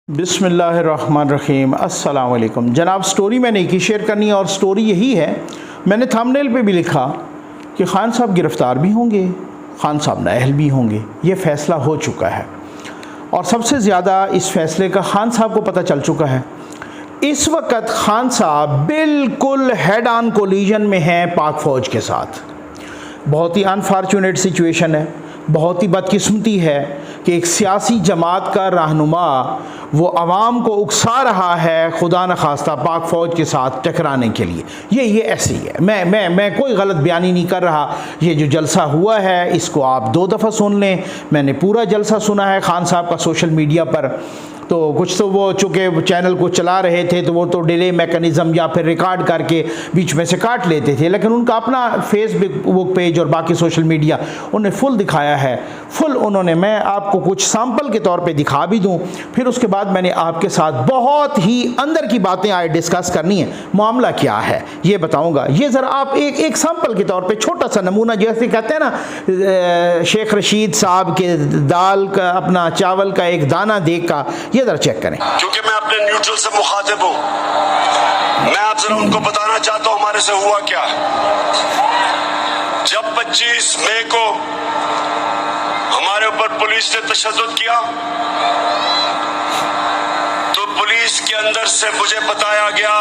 बिस्मिल्लाहिर्रहमानिर्रहीम। अस्सलाम वालेकुम जनाब। स्टोरी मैंने एक ही शेयर करनी है और स्टोरी यही है, मैंने थंबनेल पे भी लिखा कि खान साहब गिरफ़्तार भी होंगे, खान साहब नाअहल भी होंगे। ये फ़ैसला हो चुका है और सबसे ज़्यादा इस फ़ैसले का खान साहब को पता चल चुका है। इस वक्त खान साहब बिल्कुल हेड ऑन कोलिजन में हैं पाक फ़ौज के साथ। बहुत ही अनफॉर्चुनेट सिचुएशन है, बहुत ही बदकिस्मती है कि एक सियासी जमात का रहनुमा वो आवाम को उकसा रहा है खुदा न खास्ता पाक फ़ौज के साथ टकराने के लिए। ये ऐसे ही है। मैं कोई गलत बयानी नहीं कर रहा। ये जो जलसा हुआ है इसको आप 2 दफ़ा सुन लें। मैंने पूरा जलसा सुना है खान साहब का सोशल मीडिया पर। तो कुछ तो वो चूँकि चैनल को चला रहे थे तो वो तो डिले मैकेनिज़्म या फिर रिकॉर्ड करके बीच में से काट लेते थे, लेकिन उनका अपना फेसबुक पेज और बाकी सोशल मीडिया उन्हें फुल दिखाया है। फुल उन्होंने, मैं आपको कुछ सैंपल के तौर पे दिखा भी दूं, फिर उसके बाद मैंने आपके साथ बहुत ही अंदर की बातें आज डिस्कस करनी है। मामला क्या है ये बताऊंगा। ये ज़रा आप एक सैंपल के तौर पे छोटा सा नमूना, जैसे कहते हैं ना शेख रशीद साहब के दाल का अपना चावल का एक दाना देख का, ये जरा चेक करें। क्योंकि मैं अपने न्यूट्रल से मुखातिब हूं, मैं आप जरा उनको बताना चाहता हूं हमारे से हुआ क्या। जब 25 मई को हमारे ऊपर पुलिस ने तशद्दुद किया तो पुलिस के अंदर से मुझे बताया गया,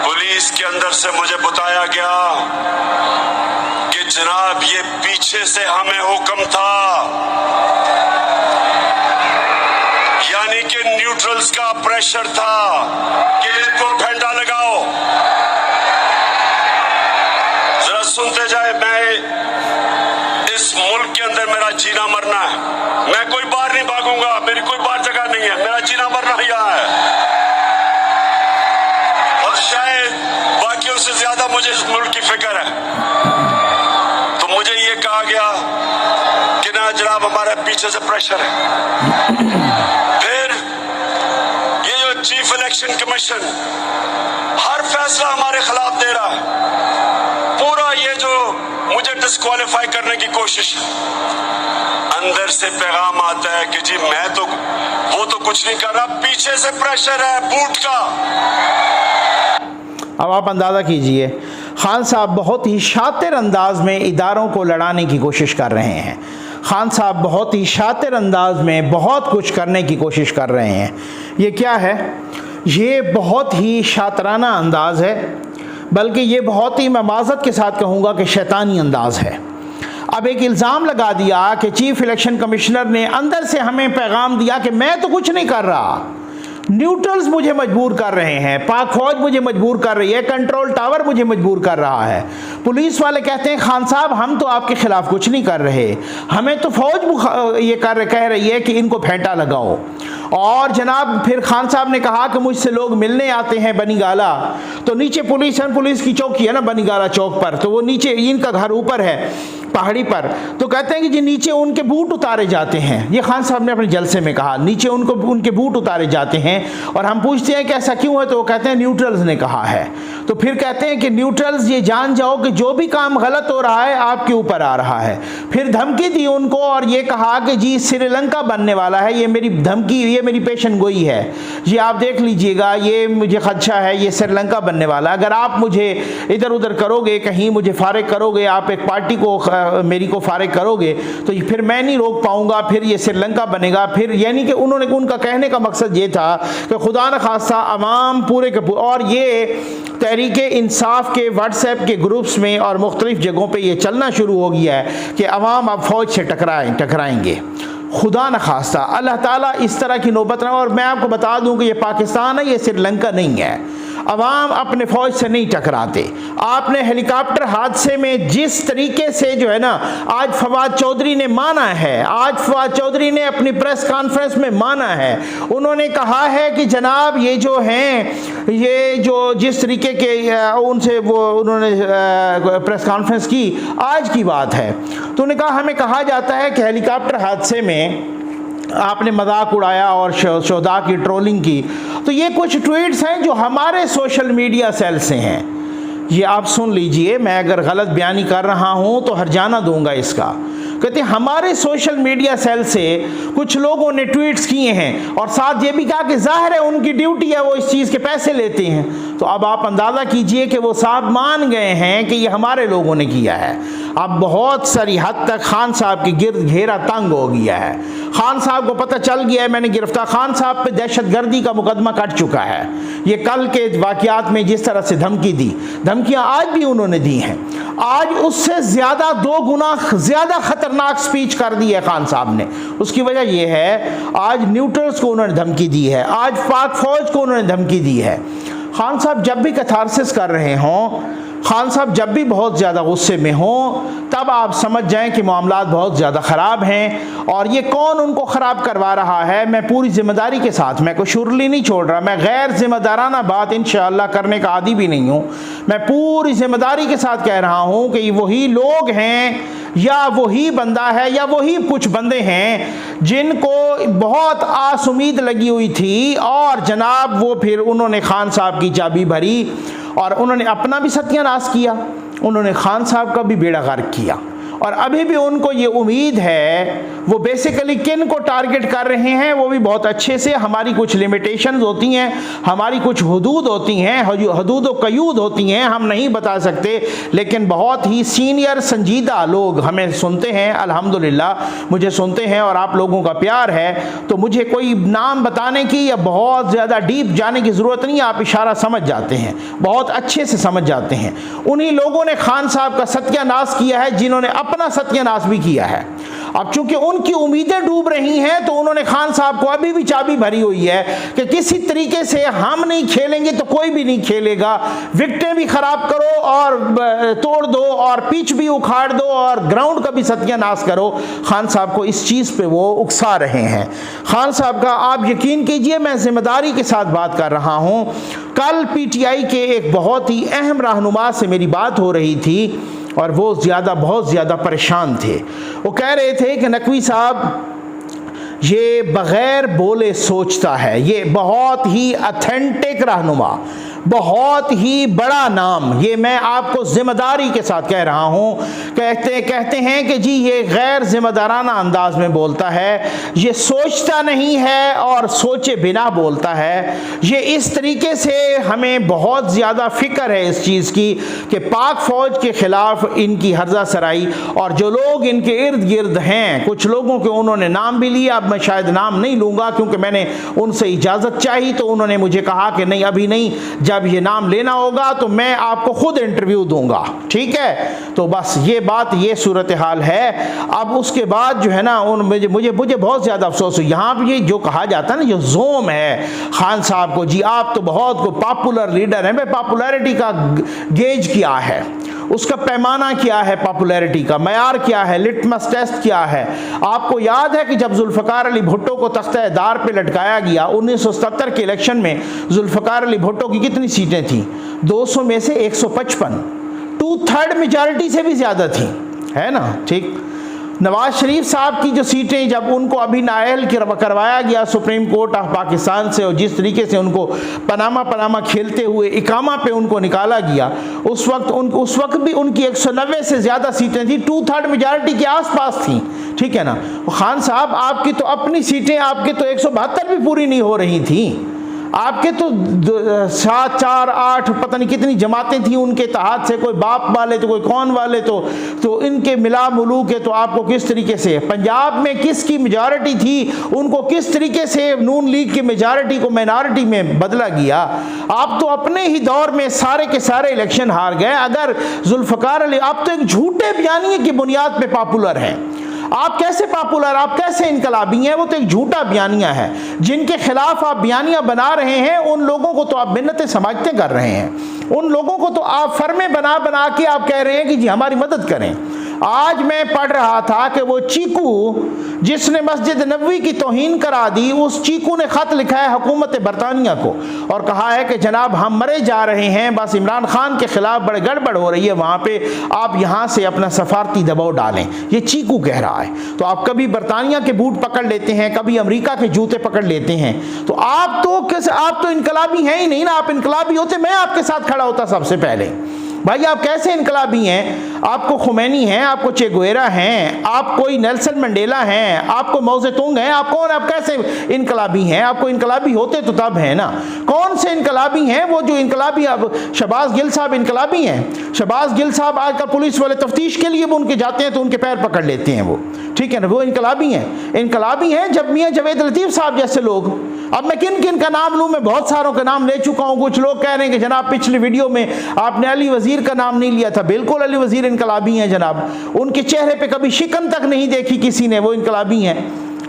पुलिस के अंदर से मुझे बताया गया कि जनाब ये पीछे से हमें हुक्म था, यानी कि न्यूट्रल्स का प्रेशर था कि इनको फंडा लगाओ। जरा सुनते जाए, मैं इस मुल्क के अंदर मेरा जीना मरना है, मैं कोई बाहर नहीं भागूंगा, मेरी कोई बाहर जगह नहीं है, मेरा जीना मरना यहाँ है। और शायद बाकियों से ज्यादा मुझे इस मुल्क की फिक्र है। तो मुझे ये कहा गया कि ना जनाब हमारे पीछे से प्रेशर है। चीफ इलेक्शन कमीशन हर फैसला हमारे खिलाफ दे रहा है, पूरा ये जो मुझे डिस्क्वालीफाई करने की कोशिश है। अंदर से पैगाम आता है कि जी मैं तो वो तो कुछ नहीं कर रहा, पीछे से प्रेशर है बूट का। अब आप अंदाज़ा कीजिए, खान साहब बहुत ही शातिर अंदाज में इदारों को लड़ाने की कोशिश कर रहे हैं। खान साहब बहुत ही शातिर अंदाज में बहुत कुछ करने की कोशिश कर रहे हैं। ये क्या है? ये बहुत ही शातराना अंदाज है, बल्कि ये बहुत ही, मैं माज़रत के साथ कहूँगा कि शैतानी अंदाज है। अब एक इल्ज़ाम लगा दिया कि चीफ इलेक्शन कमिश्नर ने अंदर से हमें पैगाम दिया कि मैं तो कुछ नहीं कर रहा, न्यूट्रल्स मुझे मजबूर कर रहे हैं, पाक फौज मुझे मजबूर कर रही है, कंट्रोल टावर मुझे मजबूर कर रहा है। पुलिस वाले कहते हैं खान साहब हम तो आपके खिलाफ कुछ नहीं कर रहे, हमें तो फौज ये कह रही है कि इनको फेंटा लगाओ। और जनाब फिर खान साहब ने कहा कि मुझसे लोग मिलने आते हैं बनीगाला, तो नीचे पुलिस की चौकी है ना बनीगाला चौक पर, तो वो नीचे, इनका घर ऊपर है पहाड़ी पर, तो कहते हैं कि जी नीचे उनके बूट उतारे जाते हैं। ये खान साहब ने अपने जलसे में कहा नीचे उनके बूट उतारे जाते हैं। और हम पूछते हैं कि ऐसा क्यों है, तो वो कहते हैं न्यूट्रल्स ने कहा है। तो फिर कहते हैं कि न्यूट्रल्स ये जान जाओ कि जो भी काम गलत हो रहा है आपके ऊपर आ रहा है। फिर धमकी दी उनको और ये कहा कि जी श्रीलंका बनने वाला है, ये मेरी धमकी, ये मेरी पेशन गोई है, ये आप देख लीजिएगा, ये मुझे खदशा है, ये श्रीलंका बनने वाला। अगर आप मुझे इधर उधर करोगे, कहीं मुझे फारिग करोगे, आप एक पार्टी को मेरी को फारिग करोगे, तो फिर मैं नहीं रोक पाऊंगा, फिर ये श्रीलंका बनेगा। फिर यानी कि उनका कहने का मकसद ये था कि खुदा न खास्ता अवाम पूरे के पूरे, और ये तहरीके इंसाफ के व्हाट्सएप के ग्रुप्स में और मुख्तलिफ जगहों पे ये चलना शुरू हो गया है कि अवाम अब फौज से टकराएंगे। खुदा न खास्ता अल्लाह ताला इस तरह की नौबत ना। और मैं आपको बता दूं कि ये पाकिस्तान है, ये श्रीलंका नहीं है। अवाम अपने फ़ौज से नहीं टकराते। आपने हेलीकॉप्टर हादसे में जिस तरीके से जो है ना, आज फवाद चौधरी ने माना है, आज फवाद चौधरी ने अपनी प्रेस कॉन्फ्रेंस में माना है, उन्होंने कहा है कि जनाब ये जो हैं, ये जो जिस तरीके के उनसे वो उन्होंने प्रेस कॉन्फ्रेंस की, आज की बात है, तो उन्होंने कहा हमें कहा जाता है कि हेलीकॉप्टर हादसे में आपने मजाक उड़ाया और शोधा की ट्रोलिंग की। तो ये कुछ ट्वीट्स हैं जो हमारे सोशल मीडिया सेल से हैं, ये आप सुन लीजिए। मैं अगर गलत बयानी कर रहा हूँ तो हर्जाना दूंगा इसका। कहते हमारे सोशल मीडिया सेल से कुछ लोगों ने ट्वीट्स किए हैं और साथ ये भी कहा कि जाहिर है उनकी ड्यूटी है, वो इस चीज़ के पैसे लेते हैं। तो अब आप अंदाज़ा कीजिए कि वो साहब मान गए हैं कि ये हमारे लोगों ने किया है। अब बहुत सारी हद तक खान साहब के गिर्द घेरा तंग हो गया है। खान साहब को पता चल गया है मैंने गिरफ्तार, खान साहब पे दहशतगर्दी का मुकदमा कट चुका है। ये कल के वाक़यात में जिस तरह से धमकी दी, धमकियां आज भी उन्होंने दी हैं, आज उससे ज़्यादा 2 गुना ज़्यादा ख़तरनाक स्पीच कर दी है खान साहब ने। उसकी वजह यह है आज न्यूट्रल्स को उन्होंने धमकी दी है, आज पाक फ़ौज को उन्होंने धमकी दी है। खान साहब जब भी कैथारसिस कर रहे हों, खान साहब जब भी बहुत ज़्यादा गुस्से में हों, तब आप समझ जाएं कि मामलात बहुत ज़्यादा ख़राब हैं। और ये कौन उनको ख़राब करवा रहा है, मैं पूरी ज़िम्मेदारी के साथ, मैं कोई शुरली नहीं छोड़ रहा, मैं गैर ज़िम्मेदाराना बात इंशाअल्लाह करने का आदी भी नहीं हूँ। मैं पूरी ज़िम्मेदारी के साथ कह रहा हूँ कि वही लोग हैं या वही बंदा है या वही कुछ बंदे हैं जिनको बहुत आस उम्मीद लगी हुई थी और जनाब वो फिर उन्होंने खान साहब की चाबी भरी और उन्होंने अपना भी सत्यानाश किया, उन्होंने खान साहब का भी बेड़ा गर्क किया। और अभी भी उनको ये उम्मीद है, वो बेसिकली किन को टारगेट कर रहे हैं वो भी बहुत अच्छे से, हमारी कुछ लिमिटेशंस होती हैं, हमारी कुछ हदूद होती हैं, हदूद व कयूद होती हैं, हम नहीं बता सकते, लेकिन बहुत ही सीनियर संजीदा लोग हमें सुनते हैं, अल्हम्दुलिल्लाह मुझे सुनते हैं और आप लोगों का प्यार है। तो मुझे कोई नाम बताने की या बहुत ज़्यादा डीप जाने की ज़रूरत नहीं, आप इशारा समझ जाते हैं, बहुत अच्छे से समझ जाते हैं। उन्हीं लोगों ने खान साहब का सत्यानाश किया है जिन्होंने अपना सत्यानाश भी किया है। अब चूंकि उनकी उम्मीदें डूब रही हैं तो उन्होंने खान साहब को अभी भी चाबी भरी हुई है कि किसी तरीके से हम नहीं खेलेंगे तो कोई भी नहीं खेलेगा, विकेटें भी खराब करो और तोड़ दो और पिच भी उखाड़ दो और ग्राउंड का भी सत्यानाश करो। खान साहब को इस चीज़ पे वो उकसा रहे हैं। खान साहब का आप यकीन कीजिए, मैं जिम्मेदारी के साथ बात कर रहा हूँ। कल पीटीआई के एक बहुत ही अहम रहनुमा से मेरी बात हो रही थी और वो बहुत ज़्यादा परेशान थे। वो कह रहे थे कि नकवी साहब ये बग़ैर बोले सोचता है, ये बहुत ही ऑथेंटिक रहनुमा, बहुत ही बड़ा नाम, ये मैं आपको ज़िम्मेदारी के साथ कह रहा हूँ। कहते हैं कि जी ये गैर ज़िम्मेदाराना अंदाज में बोलता है, ये सोचता नहीं है और सोचे बिना बोलता है। ये इस तरीके से हमें बहुत ज़्यादा फ़िक्र है इस चीज़ की कि पाक फ़ौज के ख़िलाफ़ इनकी हर्जा सराई और जो लोग इनके इर्द गिर्द हैं, कुछ लोगों के उन्होंने नाम भी लिया, अब मैं शायद नाम नहीं लूँगा क्योंकि मैंने उनसे इजाज़त चाही, तो उन्होंने मुझे कहा कि नहीं अभी नहीं, जब ये नाम लेना होगा तो मैं आपको खुद इंटरव्यू दूंगा, ठीक है। तो बस ये बात, ये सूरत हाल है। अब उसके बाद जो है ना मुझे बहुत ज़्यादा अफसोस है। यहाँ पर ये जो कहा जाता है ना, जो जोम है खान साहब को, जी आप तो बहुत को पॉपुलर लीडर हैं। भाई पॉपुलैरिटी का गेज क्या है, उसका पैमाना क्या है, पॉपुलैरिटी का मयार क्या है, लिटमस टेस्ट क्या है। आपको याद है कि जब जुल्फ़िकार अली भुट्टो को तख्ते-ए-दार पे लटकाया गया 1970 के इलेक्शन में, जुल्फ़िकार अली भुट्टो की कितनी सीटें थीं? 200 में से 155, 2/3 मेजॉरिटी से भी ज़्यादा थी, है ना, ठीक। नवाज शरीफ साहब की जो सीटें जब उनको अभी नाअहल करवाया गया सुप्रीम कोर्ट ऑफ पाकिस्तान से और जिस तरीके से उनको पनामा खेलते हुए इकामा पे उनको निकाला गया, उस वक्त भी उनकी 190 से ज़्यादा सीटें थी, 2/3 मेजॉरिटी के आसपास थी, ठीक है ना। खान साहब आपकी तो अपनी सीटें आपके तो 172 भी पूरी नहीं हो रही थी, आपके तो 7, 4, 8 पता नहीं कितनी जमातें थी उनके तहत से, कोई बाप वाले तो कोई कौन वाले, तो इनके मिला मुलू के तो आपको किस तरीके से पंजाब में किसकी मेजॉरिटी थी, उनको किस तरीके से नून लीग की मेजॉरिटी को माइनॉरिटी में बदला गया। आप तो अपने ही दौर में सारे के सारे इलेक्शन हार गए। अगर जुल्फ़िकार अली, आप तो एक झूठे बयानिए की बुनियाद पर पॉपुलर हैं। आप कैसे पॉपुलर, आप कैसे इनकलाबी हैं? वो तो एक झूठा बयानिया है। जिनके खिलाफ आप बयानिया बना रहे हैं उन लोगों को तो आप मिन्नतें समाजते कर रहे हैं, उन लोगों को तो आप फर्मे बना के आप कह रहे हैं कि जी हमारी मदद करें। आज मैं पढ़ रहा था कि वो चीकू जिसने मस्जिद नबवी की तौहीन करा दी, उस चीकू ने ख़त लिखा है हुकूमत बरतानिया को और कहा है कि जनाब हम मरे जा रहे हैं, बस इमरान खान के ख़िलाफ़ बड़े गड़बड़ हो रही है वहाँ पे, आप यहाँ से अपना सफारती दबाव डालें। ये चीकू कह रहा है। तो आप कभी बरतानिया के बूट पकड़ लेते हैं, कभी अमेरिका के जूते पकड़ लेते हैं, तो आप तो इनकलाबी हैं ही नहीं ना। आप इनकलाबी होते मैं आपके साथ खड़ा होता सबसे पहले। भाई आप कैसे इनकलाबी हैं? आपको खुमैनी हैं, आपको चे गुवेरा हैं, आप कोई नेल्सन मंडेला हैं, आपको मौ ज़ेतुंग हैं, आप कौन, आप कैसे इनकलाबी हैं? आपको इनकलाबी होते तो तब है ना। कौन से इनकलाबी हैं? वो जो इनकलाबी, अब शहबाज गिल साहब इनकलाबी हैं। शहबाज गिल साहब आजकल पुलिस वाले तफ्तीश के लिए वो उनके जाते हैं तो उनके पैर पकड़ लेते हैं वो, ठीक है ना, वो इनकलाबी हैं। इनकलाबी हैं जब मियाँ जावेद लतीफ़ साहब जैसे लोग। अब मैं किन किन का नाम लूँ? मैं बहुत सारों का नाम ले चुका हूँ। कुछ लोग कह रहे हैं कि जनाब पिछली वीडियो में आपने अली वज़ीर का नाम नहीं लिया था। बिल्कुल अली वज़ीर इनकलाबी हैं जनाब, उनके चेहरे पे कभी शिकन तक नहीं देखी किसी ने, वो इनकलाबी हैं,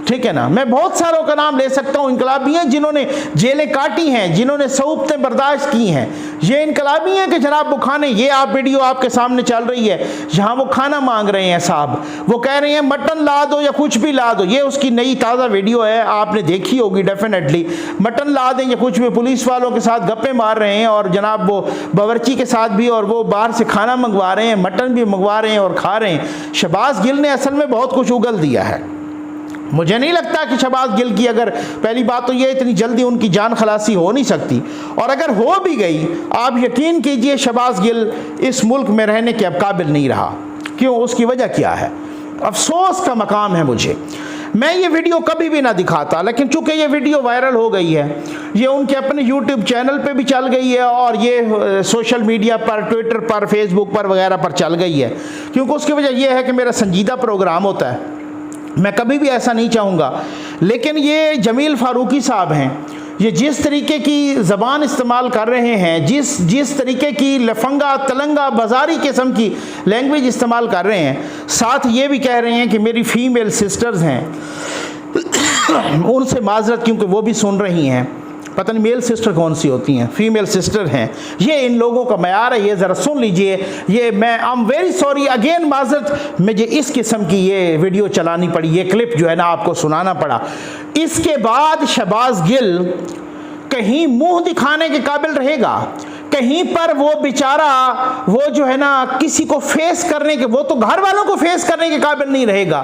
ठीक है ना। मैं बहुत सारों का नाम ले सकता हूँ। इनकलाबी हैं जिन्होंने जेलें काटी हैं, जिन्होंने सऊबतें बर्दाश्त की हैं। ये इनकलाबी हैं कि जनाब वो खाने, ये आप वीडियो आपके सामने चल रही है जहाँ वो खाना मांग रहे हैं साहब, वो कह रहे हैं मटन ला दो या कुछ भी ला दो। ये उसकी नई ताज़ा वीडियो है, आपने देखी होगी डेफिनेटली। मटन ला दें या कुछ भी, पुलिस वालों के साथ गप्पे मार रहे हैं और जनाब वो बावर्ची के साथ भी, और वो बाहर से खाना मंगवा रहे हैं, मटन भी मंगवा रहे हैं और खा रहे हैं। शहबाज गिल ने असल में बहुत कुछ उगल दिया है। मुझे नहीं लगता कि शहबाज गिल की, अगर पहली बात तो ये इतनी जल्दी उनकी जान खलासी हो नहीं सकती, और अगर हो भी गई आप यकीन कीजिए शहबाज गिल इस मुल्क में रहने के अब काबिल नहीं रहा। क्यों? उसकी वजह क्या है? अफसोस का मकाम है मुझे। मैं ये वीडियो कभी भी ना दिखाता, लेकिन चूंकि ये वीडियो वायरल हो गई है, ये उनके अपने यूट्यूब चैनल पे भी चल गई है और ये सोशल मीडिया पर, ट्विटर पर, फेसबुक पर वगैरह पर चल गई है, क्योंकि उसकी वजह यह है कि मेरा संजीदा प्रोग्राम होता है। मैं कभी भी ऐसा नहीं चाहूँगा, लेकिन ये जमील फ़ारूकी साहब हैं, ये जिस तरीके की ज़बान इस्तेमाल कर रहे हैं, जिस तरीके की लफंगा तलंगा बाजारी किस्म की लैंग्वेज इस्तेमाल कर रहे हैं, साथ ये भी कह रहे हैं कि मेरी फ़ीमेल सिस्टर्स हैं उनसे माजरत, क्योंकि वो भी सुन रही हैं। पता नहीं मेल सिस्टर कौन सी होती हैं, फीमेल सिस्टर हैं। ये इन लोगों का मयार है, ये ज़रा सुन लीजिए। ये मैं I am very sorry again, माजरत, मुझे इस किस्म की ये वीडियो चलानी पड़ी, ये क्लिप जो है ना आपको सुनाना पड़ा। इसके बाद शहबाज गिल कहीं मुंह दिखाने के काबिल रहेगा? कहीं पर वो बेचारा, वो जो है ना किसी को फेस करने के, वो तो घर वालों को फेस करने के काबिल नहीं रहेगा।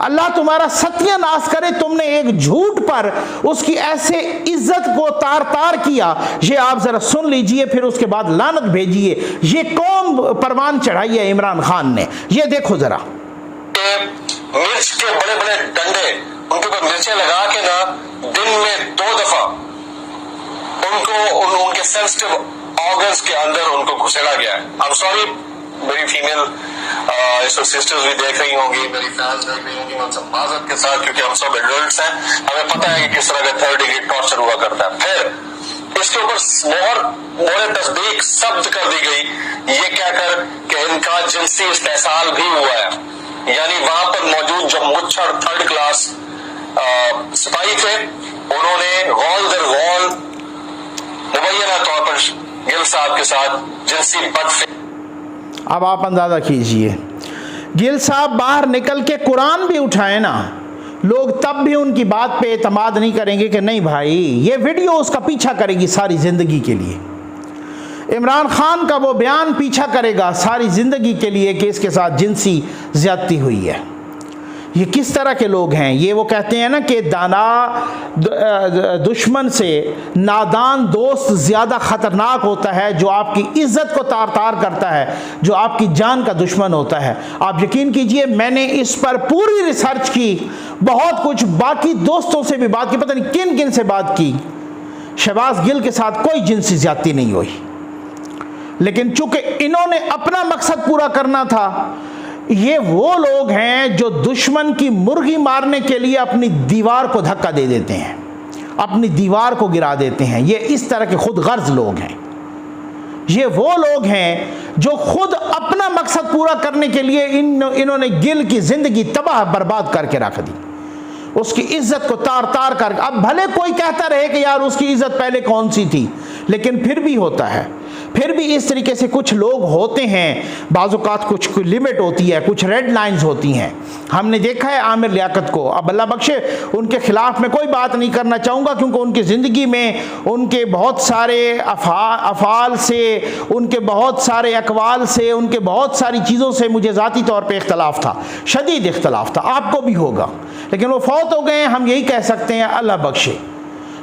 अल्लाह तुम्हारा सत्यानाश करे, तुमने एक झूठ पर उसकी ऐसे इज्जत को तार तार किया। ये आप जरा सुन लीजिए, फिर उसके बाद लानत भेजिए। ये कौन परवान चढ़ाई है इमरान खान ने, ये देखो जरा। मिर्च के बड़े बड़े डंडे उनके ऊपर मिर्चें लगा के ना दिन में 2 दफा उनको उनके सेंसिटिव ऑर्गन्स के अंदर उनको घुसेड़ा गया है। आई एम सॉरी, मेरी फीमेल सिस्टर्स भी देख रही होंगी, मेरी फैंस देख रही होंगी, मैं उनसे माजरत के साथ, क्योंकि हम सब एडल्ट्स हैं, हमें पता है कि किस तरह का 3rd डिग्री टॉर्चर हुआ करता है। फिर इसके ऊपर मोहर तस्दीक शब्द कर दी गई, ये कहकर कि इनका जिनसी इस्तेसाल भी हुआ है। यानी वहां पर मौजूद जो मुच्छर 3rd क्लास सिपाही थे, उन्होंने गौल दर गौल मुबैना तौर पर गिल साहब के साथ जिनसी बदफे। अब आप अंदाज़ा कीजिए, गिल साहब बाहर निकल के कुरान भी उठाए ना, लोग तब भी उनकी बात पे एतमाद नहीं करेंगे कि नहीं भाई, ये वीडियो उसका पीछा करेगी सारी ज़िंदगी के लिए। इमरान खान का वो बयान पीछा करेगा सारी ज़िंदगी के लिए कि इसके साथ जिनसी ज़्यादती हुई है। ये किस तरह के लोग हैं? ये वो कहते हैं ना कि दाना दुश्मन से नादान दोस्त ज़्यादा ख़तरनाक होता है, जो आपकी इज़्ज़त को तार तार करता है, जो आपकी जान का दुश्मन होता है। आप यकीन कीजिए, मैंने इस पर पूरी रिसर्च की, बहुत कुछ बाकी दोस्तों से भी बात की, पता नहीं किन किन से बात की। शहबाज गिल के साथ कोई जिनसी ज़्यादती नहीं हुई, लेकिन चूंकि इन्होंने अपना मकसद पूरा करना था, ये वो लोग हैं जो दुश्मन की मुर्गी मारने के लिए अपनी दीवार को धक्का दे देते हैं, अपनी दीवार को गिरा देते हैं। ये इस तरह के खुद गर्ज लोग हैं। ये वो लोग हैं जो खुद अपना मकसद पूरा करने के लिए इन्होंने गिल की ज़िंदगी तबाह बर्बाद करके रख दी, उसकी इज्जत को तार तार कर। अब भले कोई कहता रहे कि यार उसकी इज्जत पहले कौन सी थी, लेकिन फिर भी होता है, फिर भी इस तरीके से कुछ लोग होते हैं। बाज़-औक़ात कुछ लिमिट होती है, कुछ रेड लाइंस होती हैं। हमने देखा है आमिर लियाकत को, अब अल्लाह बख्शे उनके ख़िलाफ़ मैं कोई बात नहीं करना चाहूँगा, क्योंकि उनकी ज़िंदगी में उनके बहुत सारे अफ़ाल से, उनके बहुत सारे अक़वाल से, उनके बहुत सारी चीज़ों से मुझे ज़ाती तौर पर इख्तलाफ था, शदीद इख्तलाफ था, आपको भी होगा, लेकिन वो फौत हो गए हैं, हम यही कह सकते हैं, अल्लाह बख्शे।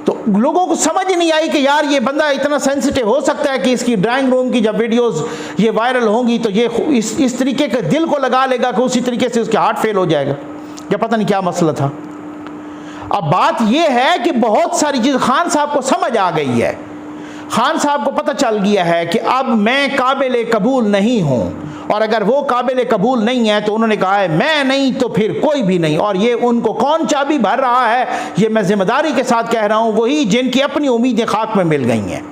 तो लोगों को समझ ही नहीं आई कि यार ये बंदा इतना सेंसिटिव हो सकता है कि इसकी ड्राइंग रूम की जब वीडियोस ये वायरल होंगी तो ये इस तरीके के दिल को लगा लेगा कि उसी तरीके से उसके हार्ट फेल हो जाएगा, या पता नहीं क्या मसला था। अब बात ये है कि बहुत सारी चीज़ खान साहब को समझ आ गई है। खान साहब को पता चल गया है कि अब मैं काबिल कबूल नहीं हूँ, और अगर वो काबिल कबूल नहीं है तो उन्होंने कहा है मैं नहीं तो फिर कोई भी नहीं। और ये उनको कौन चाबी भर रहा है, ये मैं जिम्मेदारी के साथ कह रहा हूँ, वही जिनकी अपनी उम्मीदें खाक में मिल गई हैं।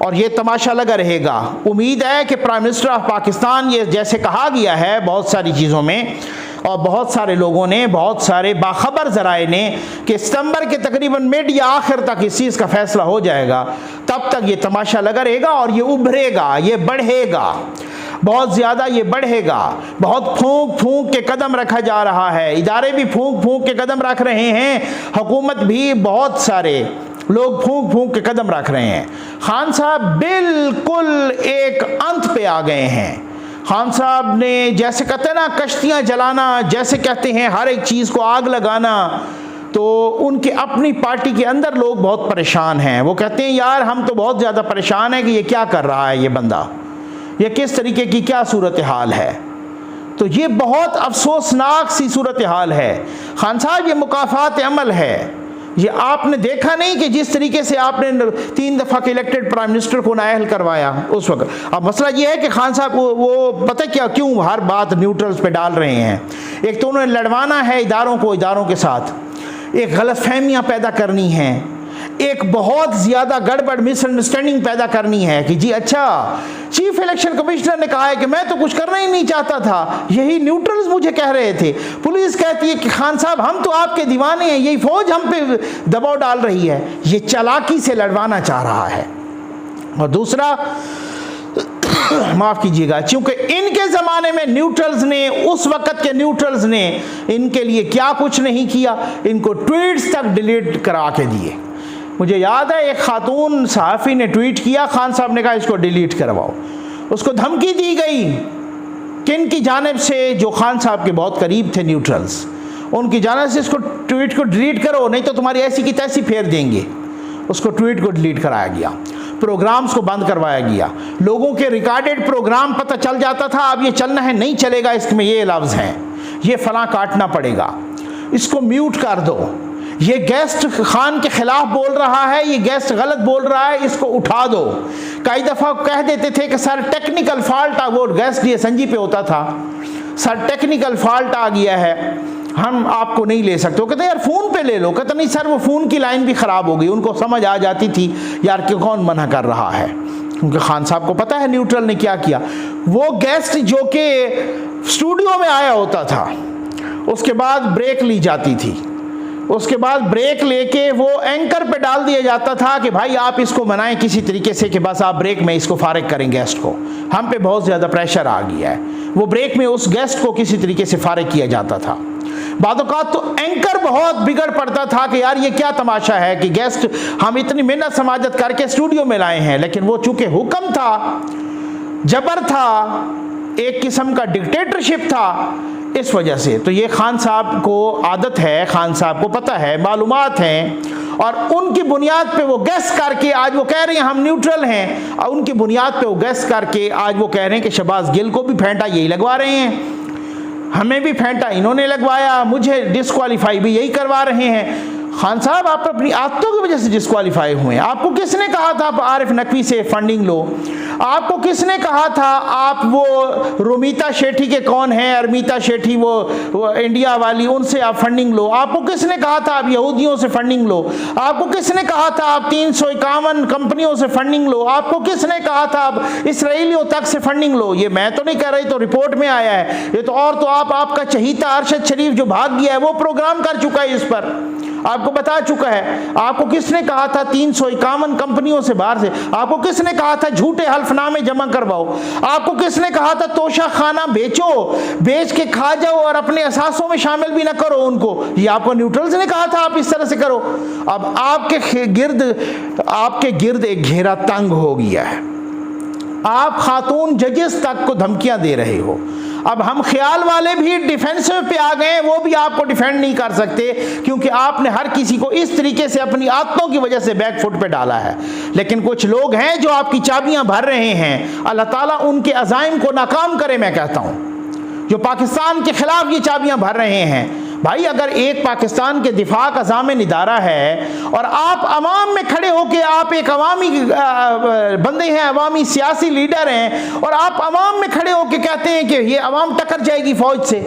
और ये तमाशा लगा रहेगा। उम्मीद है कि प्राइम मिनिस्टर ऑफ पाकिस्तान, ये जैसे कहा गया है बहुत सारी चीज़ों में और बहुत सारे लोगों ने, बहुत सारे बाखबर ज़राए ने, कि सितंबर के तकरीबन मिड या आखिर तक इस चीज़ का फैसला हो जाएगा। तब तक ये तमाशा लगा रहेगा और ये उभरेगा, ये बढ़ेगा, बहुत ज़्यादा ये बढ़ेगा। बहुत फूंक फूंक के कदम रखा जा रहा है, इदारे भी फूंक फूंक के कदम रख रहे हैं, हुकूमत भी, बहुत सारे लोग फूंक फूंक के कदम रख रहे हैं। खान साहब बिल्कुल एक अंत पे आ गए हैं। खान साहब ने, जैसे कहते हैं ना कश्तियाँ जलाना, जैसे कहते हैं हर एक चीज़ को आग लगाना, तो उनके अपनी पार्टी के अंदर लोग बहुत परेशान हैं। वो कहते हैं यार हम तो बहुत ज़्यादा परेशान हैं कि ये क्या कर रहा है ये बंदा, ये किस तरीके की क्या सूरत हाल है। तो ये बहुत अफसोसनाक सी सूरत हाल है। खान साहब ये मुकाफात अमल है। ये आपने देखा नहीं कि जिस तरीके से आपने 3 दफ़ा के इलेक्टेड प्राइम मिनिस्टर को नाअहल करवाया उस वक्त। अब मसला ये है कि खान साहब वो पता क्या क्यों हर बात न्यूट्रल्स पे डाल रहे हैं। एक तो उन्हें लड़वाना है इदारों को इदारों के साथ, एक गलतफहमियाँ पैदा करनी हैं, एक बहुत ज़्यादा गड़बड़ मिसअंडरस्टैंडिंग पैदा करनी है कि जी अच्छा चीफ इलेक्शन कमिश्नर ने कहा है कि मैं तो कुछ करना ही नहीं चाहता था, यही न्यूट्रल्स मुझे कह रहे थे। पुलिस कहती है कि खान साहब हम तो आपके दीवाने हैं, यही फौज हम पे दबाव डाल रही है। ये चालाकी से लड़वाना चाह रहा है। और दूसरा माफ़ कीजिएगा, क्योंकि इनके ज़माने में न्यूट्रल्स ने, उस वक़्त के न्यूट्रल्स ने इनके लिए क्या कुछ नहीं किया, इनको ट्वीट्स तक डिलीट करा के दिए। मुझे याद है एक खातून सहाफ़ी ने ट्वीट किया, खान साहब ने कहा इसको डिलीट करवाओ। उसको धमकी दी गई किन की जानिब से, जो खान साहब के बहुत करीब थे न्यूट्रल्स, उनकी जानिब से इसको ट्वीट को डिलीट करो नहीं तो तुम्हारी ऐसी की तैसी फेर देंगे। उसको ट्वीट को डिलीट कराया गया, प्रोग्राम्स को बंद करवाया गया, लोगों के रिकॉर्डेड प्रोग्राम पता चल जाता था अब ये चलना है नहीं चलेगा, इसमें ये लफ्ज़ हैं, ये फलां काटना पड़ेगा, इसको म्यूट कर दो, ये गेस्ट खान के खिलाफ बोल रहा है, ये गेस्ट गलत बोल रहा है, इसको उठा दो। कई दफ़ा कह देते थे कि सर टेक्निकल फॉल्ट आ, वो गेस्ट ये संजी पे होता था, सर टेक्निकल फॉल्ट आ गया है, हम आपको नहीं ले सकते। वो कहते यार फ़ोन पे ले लो, कहते नहीं सर वो फ़ोन की लाइन भी ख़राब हो गई। उनको समझ आ जाती थी यार कि कौन मना कर रहा है, क्योंकि खान साहब को पता है न्यूट्रल ने क्या किया। वो गेस्ट जो कि स्टूडियो में आया होता था, उसके बाद ब्रेक ली जाती थी, उसके बाद ब्रेक लेके वो एंकर पे डाल दिया जाता था कि भाई आप इसको मनाएं किसी तरीके से कि बस आप ब्रेक में इसको फारिग करें गेस्ट को, हम पे बहुत ज़्यादा प्रेशर आ गया है। वो ब्रेक में उस गेस्ट को किसी तरीके से फारिग किया जाता था। बादौक़ात तो एंकर बहुत बिगड़ पड़ता था कि यार ये क्या तमाशा है कि गेस्ट हम इतनी मेहनत समाजत करके स्टूडियो में लाए हैं, लेकिन वो चूँकि हुक्म था, जबर था, एक किस्म का डिक्टेटरशिप था, इस वजह से। तो ये खान साहब को आदत है, खान साहब को पता है, मालूमात हैं, और उनकी बुनियाद पे वो गैस करके आज वो कह रहे हैं हम न्यूट्रल हैं, और उनकी बुनियाद पे वो गैस करके आज वो कह रहे हैं कि शहबाज गिल को भी फेंटा यही लगवा रहे हैं, हमें भी फेंटा इन्होंने लगवाया, मुझे डिस्क्वालीफाई भी यही करवा रहे हैं। खान साहब आप अपनी आदतों की वजह से डिस्क्वालीफाई हुए। आपको किसने कहा था आप आरिफ नकवी से फंडिंग लो? आपको किसने कहा था आप वो रोमिता शेट्टी के कौन हैं, अरमिता शेट्टी वो इंडिया वाली, उनसे आप फंडिंग लो? आपको किसने कहा था आप यहूदियों से फंडिंग लो? आपको किसने कहा था आप 351 कंपनियों से फंडिंग लो? आपको किसने कहा था आप इसराइलियों तक से फंडिंग लो? ये मैं तो नहीं कह रही, तो रिपोर्ट में आया है ये तो। और तो आपका चहीता अरशद शरीफ जो भाग गया है वो प्रोग्राम कर चुका है, इस पर आपको बता चुका है। आपको किसने कहा था 351 कंपनियों से बाहर से? आपको किसने कहा था झूठे हल्फनामे जमा करवाओ? आपको किसने कहा था तोशा खाना बेचो, बेच के खा जाओ और अपने असासों में शामिल भी ना करो उनको? ये आपको न्यूट्रल्स ने कहा था आप इस तरह से करो। अब आपके गिर्द एक घेरा तंग हो गया है। आप खातून जजेस तक को धमकियां दे रहे हो, अब हम ख्याल वाले भी डिफेंसिव पे आ गए, वो भी आपको डिफेंड नहीं कर सकते, क्योंकि आपने हर किसी को इस तरीके से अपनी आदतों की वजह से बैक फुट पे डाला है। लेकिन कुछ लोग हैं जो आपकी चाबियां भर रहे हैं, अल्लाह ताला उनके अज़ाइम को नाकाम करे। मैं कहता हूं, जो पाकिस्तान के खिलाफ ये चाबियां भर रहे हैं, भाई अगर एक पाकिस्तान के दिफा का ज़ामिन इदारा है और आप अवाम में खड़े होकर, आप एक अवामी बंदे हैं, अवामी सियासी लीडर हैं, और आप अवाम में खड़े होकर कहते हैं कि ये अवाम टक्कर जाएगी फौज से,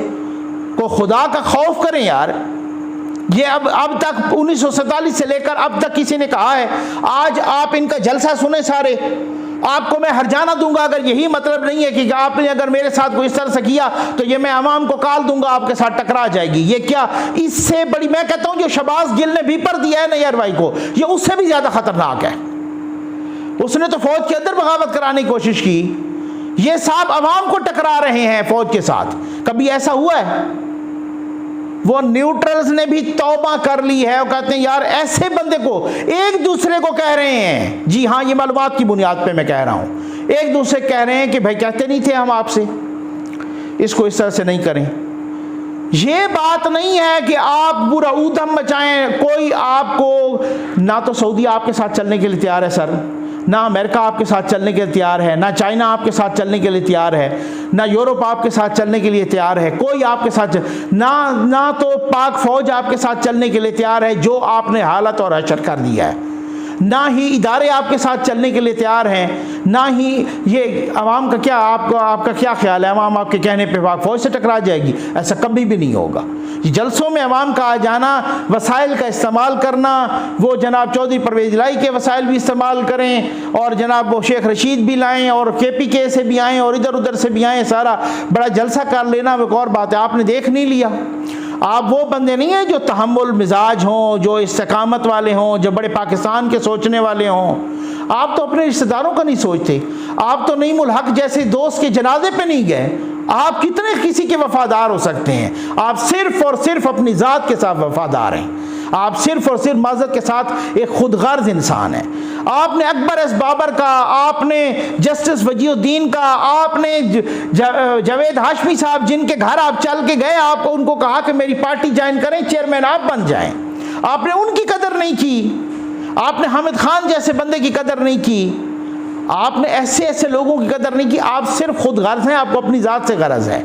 को खुदा का खौफ करें यार। ये अब तक 1947 से लेकर अब तक किसी ने कहा है? आज आप इनका जलसा सुने सारे, आपको मैं हरजाना दूंगा। अगर यही मतलब नहीं है कि आपने अगर मेरे साथ कोई इस तरह से किया तो ये मैं अवाम को काल दूंगा, आपके साथ टकरा जाएगी, ये क्या इससे बड़ी, मैं कहता हूं जो शहबाज गिल ने भीपर दिया है नैयर भाई को, ये उससे भी ज्यादा खतरनाक है। उसने तो फौज के अंदर बगावत कराने की कोशिश की, ये साहब अवाम को टकरा रहे हैं फौज के साथ। कभी ऐसा हुआ है? वो न्यूट्रल्स ने भी तौबा कर ली है और कहते हैं यार ऐसे बंदे को, एक दूसरे को कह रहे हैं, जी हाँ ये मालूमात की बुनियाद पे मैं कह रहा हूं, एक दूसरे कह रहे हैं कि भाई कहते नहीं थे हम आपसे, इसको इस तरह से नहीं करें। ये बात नहीं है कि आप पूरा ऊधम मचाएं। कोई आपको, ना तो सऊदी आपके साथ चलने के लिए तैयार है सर, ना अमेरिका आपके साथ चलने के लिए तैयार है, ना चाइना आपके साथ चलने के लिए तैयार है, ना यूरोप आपके साथ चलने के लिए तैयार है, कोई आपके साथ ना तो पाक फौज आपके साथ चलने के लिए तैयार है जो आपने हालत और हशर कर दिया है, ना ही इदारे आपके साथ चलने के लिए तैयार हैं, ना ही ये अवाम का क्या, आपका क्या ख्याल है अवाम आपके कहने पे पाक फौज से टकरा जाएगी? ऐसा कभी भी नहीं होगा। ये जलसों में अवाम का आ जाना, वसाइल का इस्तेमाल करना, वो जनाब चौधरी परवेज़ लाई के वसाइल भी इस्तेमाल करें और जनाब वो शेख रशीद भी लाएँ और KPK से भी आएँ और इधर उधर से भी आएँ, सारा बड़ा जलसा कर लेना वो एक और बात है। आपने देख नहीं लिया, आप वो बंदे नहीं हैं जो तहम्मुल मिजाज हों, जो इस्तिकामत वाले हों, जो बड़े पाकिस्तान के सोचने वाले हों। आप तो अपने रिश्तेदारों का नहीं सोचते, आप तो नईमुल हक जैसे दोस्त के जनाजे पे नहीं गए, आप कितने किसी के वफादार हो सकते हैं? आप सिर्फ और सिर्फ अपनी ज़ात के साथ वफादार हैं, आप सिर्फ और सिर्फ माज़रत के साथ एक खुदगर्ज इंसान हैं। आपने अकबर एस बाबर का, आपने जस्टिस वजीउद्दीन का, आपने जावेद हाशमी साहब जिनके घर आप चल के गए, आप उनको कहा कि मेरी पार्टी ज्वाइन करें, चेयरमैन आप बन जाएं, आपने उनकी कदर नहीं की। आपने हामिद खान जैसे बंदे की कदर नहीं की, आपने ऐसे ऐसे लोगों की कदर नहीं की। आप सिर्फ खुद गर्ज हैं, आपको अपनी ज़ात से गरज है।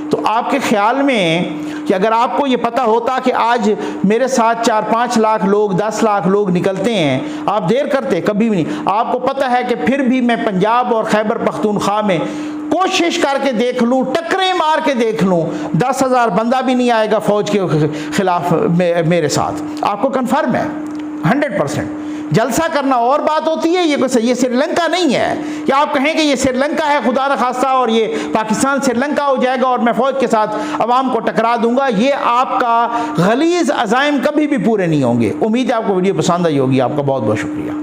तो आपके ख्याल में कि अगर आपको ये पता होता कि आज मेरे साथ 4-5 लाख लोग, 10 लाख लोग निकलते हैं, आप देर करते? कभी भी नहीं। आपको पता है कि फिर भी मैं पंजाब और खैबर पख्तूनख्वा में कोशिश करके देख लूँ, टक्करें मार के देख लूँ, 10,000 बंदा भी नहीं आएगा फौज के खिलाफ मेरे साथ। आपको कन्फर्म है 100%। जलसा करना और बात होती है, ये श्रीलंका नहीं है कि आप कहें कि ये श्रीलंका है खुदा न खास्ता और ये पाकिस्तान श्रीलंका हो जाएगा और मैं फौज के साथ अवाम को टकरा दूंगा। ये आपका गलीज़ अज़ाइम कभी भी पूरे नहीं होंगे। उम्मीद है आपको वीडियो पसंद आई होगी। आपका बहुत बहुत शुक्रिया।